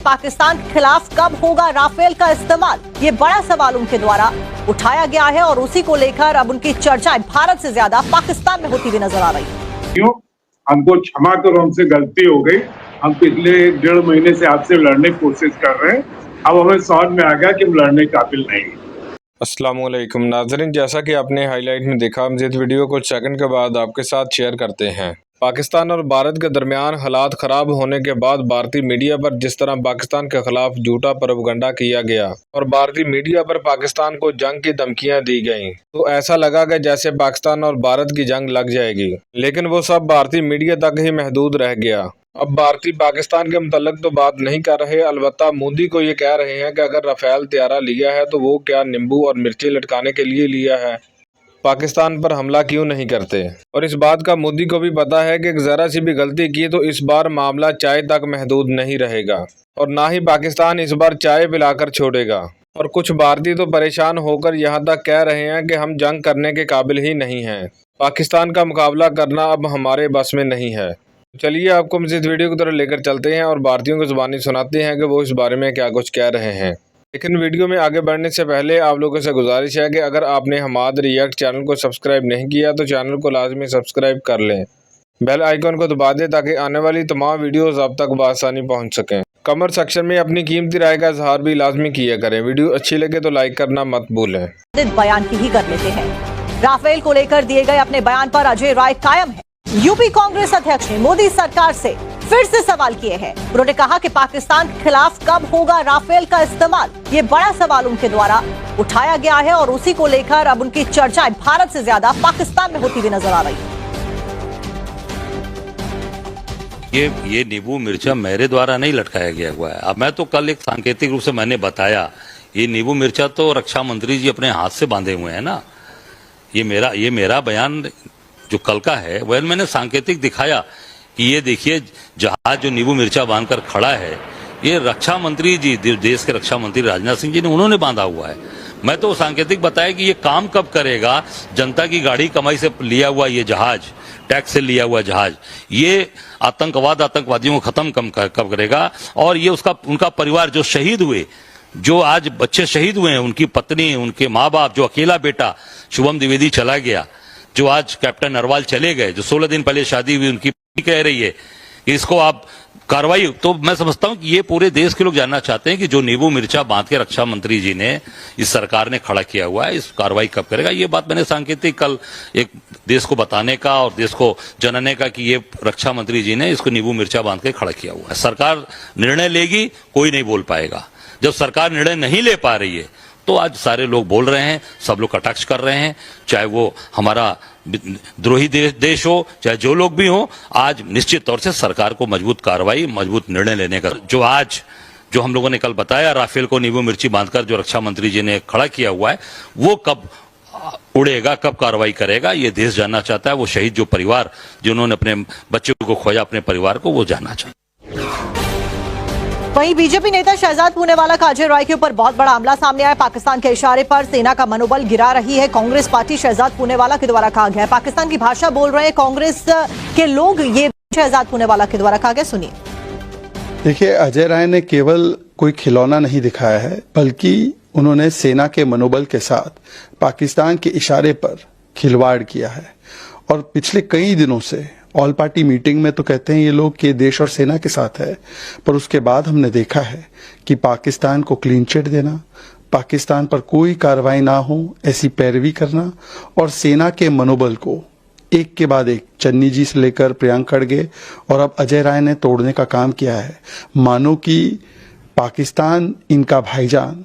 पाकिस्तान के खिलाफ कब होगा राफेल का इस्तेमाल, ये बड़ा सवाल उनके द्वारा उठाया गया है और उसी को लेकर अब उनकी चर्चाएं भारत से ज्यादा पाकिस्तान में होती हुई नजर आ रही है। क्यों हमको क्षमा करो, हमसे गलती हो गई। हम पिछले 1.5 महीने से आपसे लड़ने की कोशिश कर रहे हैं। अब हमें समझ में आ गया कि हम लड़ने के काबिल नहीं। अस्सलामुअलैकुम नाज़रीन, जैसा कि आपने हाईलाइट में देखा, हम इस वीडियो को सेकंड के बाद आपके साथ शेयर करते हैं। पाकिस्तान और भारत के दरमियान हालात ख़राब होने के बाद भारतीय मीडिया पर जिस तरह पाकिस्तान के खिलाफ झूठा प्रोपगंडा किया गया और भारतीय मीडिया पर पाकिस्तान को जंग की धमकियां दी गईं, तो ऐसा लगा कि जैसे पाकिस्तान और भारत की जंग लग जाएगी। लेकिन वो सब भारतीय मीडिया तक ही महदूद रह गया। अब भारतीय पाकिस्तान के मुतल्लिक तो बात नहीं कर रहे, अलबत्ता मोदी को ये कह रहे हैं कि अगर राफेल तैयारा लिया है तो वो क्या नींबू और मिर्ची लटकाने के लिए लिया है, पाकिस्तान पर हमला क्यों नहीं करते। और इस बात का मोदी को भी पता है कि जरा सी भी गलती की तो इस बार मामला चाय तक महदूद नहीं रहेगा और ना ही पाकिस्तान इस बार चाय पिलाकर छोड़ेगा। और कुछ भारतीय तो परेशान होकर यहाँ तक कह रहे हैं कि हम जंग करने के काबिल ही नहीं हैं, पाकिस्तान का मुकाबला करना अब हमारे बस में नहीं है। चलिए आपको हम इस वीडियो की तरफ लेकर चलते हैं और भारतीयों को जुबानी सुनाते हैं कि वो इस बारे में क्या कुछ कह रहे हैं। लेकिन वीडियो में आगे बढ़ने से पहले आप लोगों से गुजारिश है कि अगर आपने हमाद रिएक्ट चैनल को सब्सक्राइब नहीं किया तो चैनल को लाजमी सब्सक्राइब कर लें, बेल आइकन को दबा दें ताकि आने वाली तमाम वीडियोस आप तक बआसानी पहुंच सकें। कमेंट सेक्शन में अपनी कीमती राय का इजहार भी लाजमी किया करें। वीडियो अच्छी लगे तो लाइक करना मत भूलें। बयान की ही कर लेते हैं। राफेल को लेकर दिए गए अपने बयान पर अजय राय कायम है। यूपी कांग्रेस अध्यक्ष ने मोदी सरकार से फिर से सवाल किए हैं। उन्होंने कहा कि पाकिस्तान के खिलाफ कब होगा राफेल का इस्तेमाल, ये बड़ा सवाल उनके द्वारा उठाया गया है और उसी को लेकर अब उनकी चर्चाएं भारत से ज्यादा पाकिस्तान में होती हुई नजर आ रही है। ये नींबू मिर्चा मेरे द्वारा नहीं लटकाया गया हुआ है। अब मैं तो कल एक सांकेतिक रूप से मैंने बताया, ये नींबू मिर्चा तो रक्षा मंत्री जी अपने हाथ से बांधे हुए हैं ना। ये मेरा बयान जो कल का है वह मैंने सांकेतिक दिखाया कि ये देखिए जहाज जो नींबू मिर्चा बांधकर खड़ा है, ये रक्षा मंत्री जी, देश के रक्षा मंत्री राजनाथ सिंह जी ने उन्होंने बांधा हुआ है। मैं तो सांकेतिक बताया कि ये काम कब करेगा। जनता की गाड़ी कमाई से लिया हुआ ये जहाज, टैक्स से लिया हुआ जहाज, ये आतंकवादियों को खत्म कब करेगा। और ये उनका परिवार जो शहीद हुए, जो आज बच्चे शहीद हुए हैं, उनकी पत्नी, उनके माँ बाप, जो अकेला बेटा शुभम द्विवेदी चला गया, जो आज कैप्टन नरवाल चले गए, जो 16 दिन पहले शादी हुई, उनकी कह रही है कि इसको आप कार्रवाई। तो मैं समझता हूं कि ये पूरे देश के लोग जानना चाहते हैं कि जो नींबू मिर्चा बांध के रक्षा मंत्री जी ने, इस सरकार ने खड़ा किया हुआ है, इस कार्रवाई कब करेगा। ये बात मैंने सांकेतिक कल एक देश को बताने का और देश को जानने का कि ये रक्षा मंत्री जी ने इसको नींबू मिर्चा बांध के खड़ा किया हुआ है। सरकार निर्णय लेगी, कोई नहीं बोल पाएगा। जब सरकार निर्णय नहीं ले पा रही है तो आज सारे लोग बोल रहे हैं, सब लोग कटाक्ष कर रहे हैं, चाहे वो हमारा द्रोही देश हो, चाहे जो लोग भी हो। आज निश्चित तौर से सरकार को मजबूत कार्रवाई, मजबूत निर्णय लेने का जो हम लोगों ने कल बताया, राफेल को नींबू मिर्ची बांधकर जो रक्षा मंत्री जी ने खड़ा किया हुआ है, वो कब उड़ेगा, कब कार्रवाई करेगा, ये देश जानना चाहता है। वो शहीद जो परिवार जिन्होंने अपने बच्चों को खोया, अपने परिवार को, वो जानना चाहता है। वहीं बीजेपी नेता शहजाद पूनेवाला का अजय राय के ऊपर बहुत बड़ा हमला सामने आया। पाकिस्तान के इशारे पर सेना का मनोबल गिरा रही है कांग्रेस पार्टी। शहजाद पूनेवाला के द्वारा कहा गया है, पाकिस्तान की भाषा बोल रहे हैं कांग्रेस के लोग, ये शहजाद पूनेवाला के द्वारा कहा गया। सुनिए। देखिए, अजय राय ने केवल कोई खिलौना नहीं दिखाया है, बल्कि उन्होंने सेना के मनोबल के साथ पाकिस्तान के इशारे पर खिलवाड़ किया है। और पिछले कई दिनों से ऑल पार्टी मीटिंग में तो कहते हैं ये लोग कि देश और सेना के साथ है, पर उसके बाद हमने देखा है कि पाकिस्तान को क्लीन चिट देना, पाकिस्तान पर कोई कार्रवाई ना हो ऐसी पैरवी करना और सेना के मनोबल को एक के बाद एक, चन्नी जी से लेकर प्रियंक खड़गे और अब अजय राय ने तोड़ने का काम किया है। मानो कि पाकिस्तान इनका भाईजान,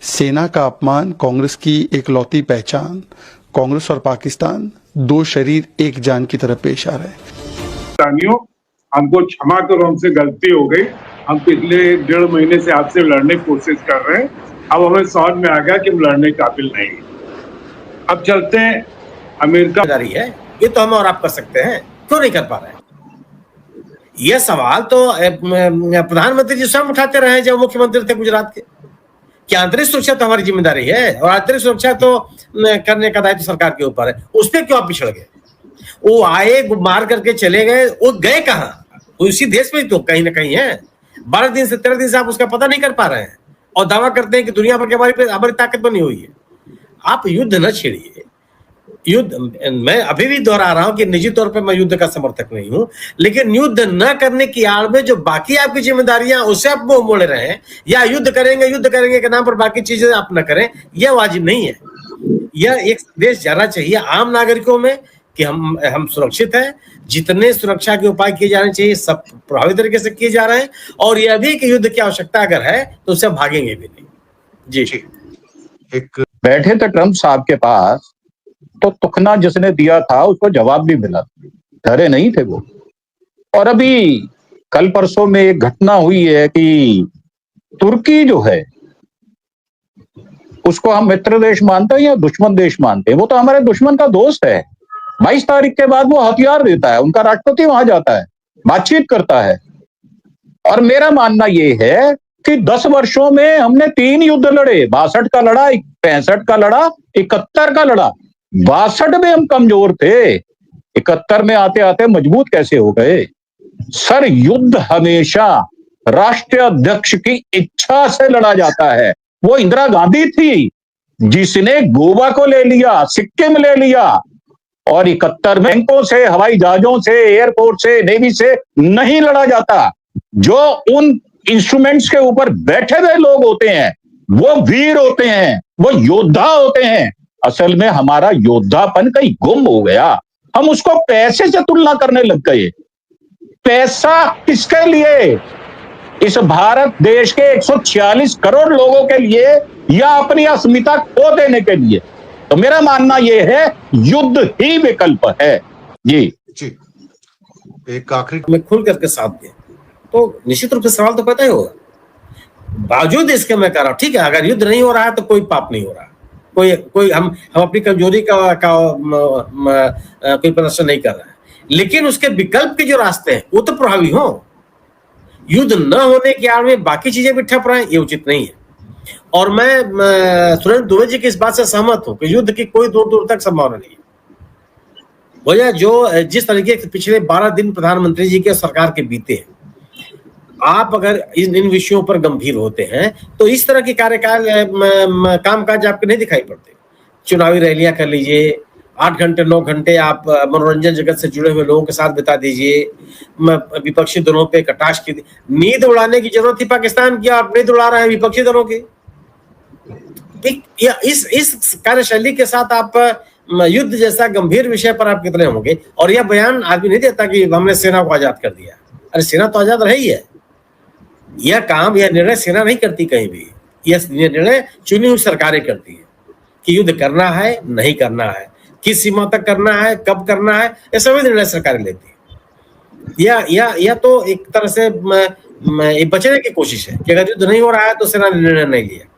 सेना का अपमान कांग्रेस की एकलौती पहचान, कांग्रेस और पाकिस्तान दो शरीर एक जान की तरह पेश आ रहे हैं। हमको क्षमा करो, हमसे गलती हो गई। हम पिछले 1.5 महीने से आपसे लड़ने की कोशिश कर रहे हैं। अब हमें समझ में आ गया कि हम लड़ने के काबिल नहीं। अब चलते हैं। अमेरिका जारी है, ये तो हम और आप कर सकते हैं, क्यों नहीं कर पा रहे हैं? यह सवाल तो प्रधानमंत्री जी स्वयं उठाते रहे जब मुख्यमंत्री थे गुजरात के, कि आंतरिक सुरक्षा तो हमारी जिम्मेदारी है और आंतरिक सुरक्षा तो करने का दायित्व सरकार के ऊपर है। उस पर क्यों आप पिछड़ गए? वो आए, मार करके चले गए, वो गए कहाँ? उसी देश में तो कहीं ना कहीं है। 12 दिन से 13 दिन से आप उसका पता नहीं कर पा रहे हैं और दावा करते हैं कि दुनिया भर के हमारी ताकत बनी हुई है। आप युद्ध न छेड़िए। युद्ध, मैं अभी भी दोहरा रहा हूं कि निजी तौर पर मैं युद्ध का समर्थक नहीं हूं, लेकिन युद्ध न करने की आड़ में जो बाकी आपकी जिम्मेदारियां उससे आप मुंह मोड़ रहे हैं, या युद्ध करेंगे के नाम पर बाकी चीजें आप न करें, यह वाजिब नहीं है। यह एक संदेश जाना चाहिए आम नागरिकों में कि हम सुरक्षित हैं, जितने सुरक्षा के उपाय किए जाने चाहिए सब प्रभावी तरीके से किए जा रहे हैं, और यह भी कि युद्ध की आवश्यकता अगर है तो उससे भागेंगे भी नहीं। जी, एक बैठे थे ट्रंप साहब के पास, तो तुखना जिसने दिया था उसको जवाब भी मिला, डरे नहीं थे वो। और अभी कल परसों में एक घटना हुई है कि तुर्की जो है उसको हम मित्र देश मानते हैं या दुश्मन देश मानते हैं? वो तो हमारे दुश्मन का दोस्त है। 22 तारीख के बाद वो हथियार देता है, उनका राष्ट्रपति वहां जाता है, बातचीत करता है। और मेरा मानना ये है कि 10 वर्षों में हमने 3 युद्ध लड़े, 62 का लड़ा, 65 का लड़ा, 71 का लड़ा। 62 में हम कमजोर थे, 71 में आते आते मजबूत कैसे हो गए? सर, युद्ध हमेशा राष्ट्रीय अध्यक्ष की इच्छा से लड़ा जाता है। वो इंदिरा गांधी थी जिसने गोवा को ले लिया, सिक्किम ले लिया, और 71 में बैंकों से, हवाई जहाजों से, एयरपोर्ट से, नेवी से नहीं लड़ा जाता। जो उन इंस्ट्रूमेंट्स के ऊपर बैठे हुए लोग होते हैं वो वीर होते हैं, वो योद्धा होते हैं। असल में हमारा योद्धापन कहीं गुम हो गया, हम उसको पैसे से तुलना करने लग गए। पैसा किसके लिए? इस भारत देश के 146 करोड़ लोगों के लिए या अपनी अस्मिता खो देने के लिए? तो मेरा मानना यह है युद्ध ही विकल्प है। जी, एक आखिरी में खुल करके साथ दें तो निश्चित रूप से सवाल तो पैदा ही होगा। बावजूद इसके मैं कह रहा हूं, ठीक है, अगर युद्ध नहीं हो रहा है तो कोई पाप नहीं हो रहा, कोई हम अपनी कमजोरी का कोई प्रदर्शन नहीं कर रहे हैं, लेकिन उसके विकल्प के जो रास्ते हैं वो तो प्रभावी हो। युद्ध न होने की आड़ में बाकी चीजें भी ठप रहे हैं, ये उचित नहीं है। और मैं सुरेंद्र दुबे जी की इस बात से सहमत हूं कि युद्ध की कोई दूर दूर तक संभावना नहीं है। भैया, जो जिस तरीके से पिछले 12 दिन प्रधानमंत्री जी के सरकार के बीते हैं, आप अगर इन विषयों पर गंभीर होते हैं तो इस तरह की कार्यकाल कामकाज आपके नहीं दिखाई पड़ते। चुनावी रैलियां कर लीजिए, 8 घंटे 9 घंटे आप मनोरंजन जगत से जुड़े हुए लोगों के साथ बिता दीजिए, विपक्षी दलों पे कटाक्ष की नींद उड़ाने की जरूरत थी पाकिस्तान की, आप नींद उड़ा रहे हैं विपक्षी दलों की। इस कार्यशैली के साथ आप युद्ध जैसा गंभीर विषय पर आप कितने होंगे? और यह बयान आदमी नहीं देता कि हमने सेना को आजाद कर दिया। अरे सेना तो आजाद रही है। यह काम, यह निर्णय सेना नहीं करती कहीं भी, यह निर्णय चुनी हुई सरकारें करती है कि युद्ध करना है नहीं करना है, किस सीमा तक करना है, कब करना है, ये सभी निर्णय सरकारें लेती है। या तो एक तरह से बचने की कोशिश है कि अगर युद्ध नहीं हो रहा है तो सेना ने निर्णय नहीं लिया।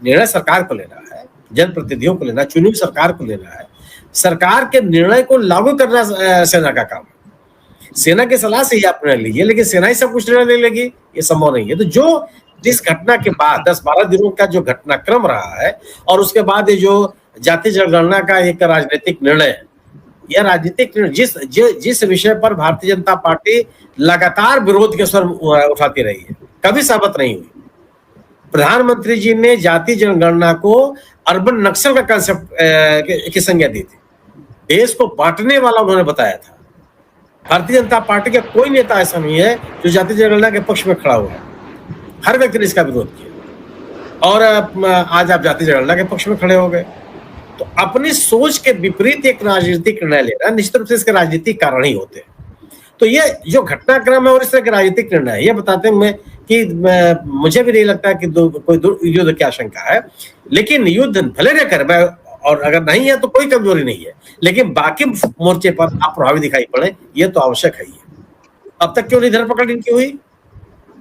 निर्णय सरकार को लेना है, जनप्रतिनिधियों को लेना, चुनी हुई सरकार को लेना है। सरकार के निर्णय को लागू करना सेना का काम है। सेना की सलाह से ही आप निर्णय लीजिए, लेकिन सेना ही सब कुछ निर्णय ले लेगी, ये संभव नहीं है। तो जो जिस घटना के बाद 10-12 दिनों का जो घटनाक्रम रहा है और उसके बाद ये जो जाति जनगणना का एक राजनीतिक निर्णय है, यह राजनीतिक जिस विषय पर भारतीय जनता पार्टी लगातार विरोध के स्वर उठाती रही है, कभी सहमत नहीं हुई। प्रधानमंत्री जी ने जाति जनगणना को अर्बन नक्सल का कंसेप्ट की संज्ञा दी थी, देश को बांटने वाला उन्होंने बताया था। भारतीय जनता पार्टी का कोई नेता ऐसा नहीं है जो जाति जनगणना के पक्ष में खड़ा हुआ है। हर व्यक्ति ने इसका विरोध किया और आज आप जाति जनगणना के पक्ष में खड़े हो गए। तो अपनी सोच के विपरीत एक राजनीतिक निर्णय लेना, निश्चित रूप से इसके राजनीतिक कारण ही होते हैं। तो ये जो घटनाक्रम है और इस तरह के राजनीतिक निर्णय है, ये बताते हैं कि मुझे भी नहीं लगता कि कोई युद्ध की आशंका है। लेकिन युद्ध भले न कर, और अगर नहीं है तो कोई कमजोरी नहीं है, लेकिन बाकी मोर्चे पर आप प्रभावी दिखाई पड़े, ये तो आवश्यक है। अब तक क्यों नहीं धरपकड़ इनकी हुई?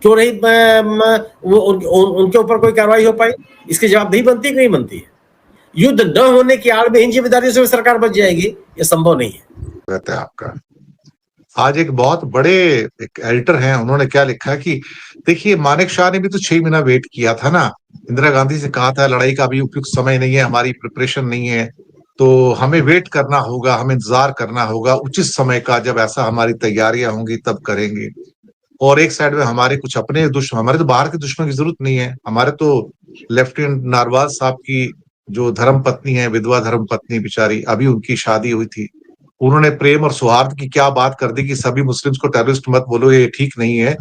क्यों नहीं उनके ऊपर कोई कार्रवाई हो पाई? इसकी जवाबदेही बनती है कि नहीं बनती है? युद्ध न होने की आड़ में इन जिम्मेदारियों से सरकार बच जाएगी, ये संभव नहीं है। रहता है आपका। आज एक बहुत बड़े एक एडिटर हैं, उन्होंने क्या लिखा है कि देखिए, मानेक शॉ ने भी तो 6 महीना वेट किया था ना। इंदिरा गांधी से कहा था लड़ाई का अभी उपयुक्त समय नहीं है, हमारी प्रिपरेशन नहीं है, तो हमें वेट करना होगा, हमें इंतजार करना होगा उचित समय का, जब ऐसा हमारी तैयारियां होंगी तब करेंगे। और एक साइड में हमारे कुछ अपने दुश्मन, हमारे तो बाहर के दुश्मन की जरूरत नहीं है, हमारे तो लेफ्टिनेंट नारवाल साहब की जो धर्म पत्नी है, विधवा धर्म पत्नी बेचारी, अभी उनकी शादी हुई थी, उन्होंने प्रेम और सौहार्द की क्या बात कर दी कि सभी मुस्लिम्स को टेररिस्ट मत बोलो, ये ठीक नहीं है।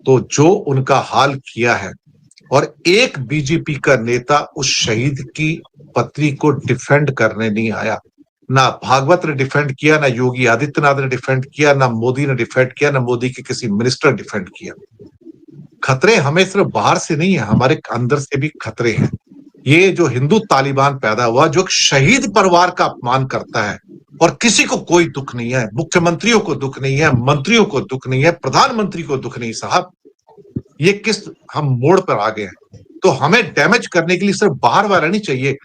तो जो उनका हाल किया है, और एक बीजेपी का नेता उस शहीद की पत्नी को डिफेंड करने नहीं आया, ना भागवत ने डिफेंड किया, ना योगी आदित्यनाथ ने डिफेंड किया, ना मोदी ने डिफेंड किया, ना मोदी के किसी मिनिस्टर ने डिफेंड किया। खतरे हमें सिर्फ बाहर से नहीं है, हमारे अंदर से भी खतरे हैं। ये जो हिंदू तालिबान पैदा हुआ, जो एक शहीद परिवार का अपमान करता है, और किसी को कोई दुख नहीं है, मुख्यमंत्रियों को दुख नहीं है, मंत्रियों को दुख नहीं है, प्रधानमंत्री को दुख नहीं। साहब, ये किस हम मोड़ पर आ गए हैं। तो हमें डैमेज करने के लिए सिर्फ बाहर वाला नहीं चाहिए,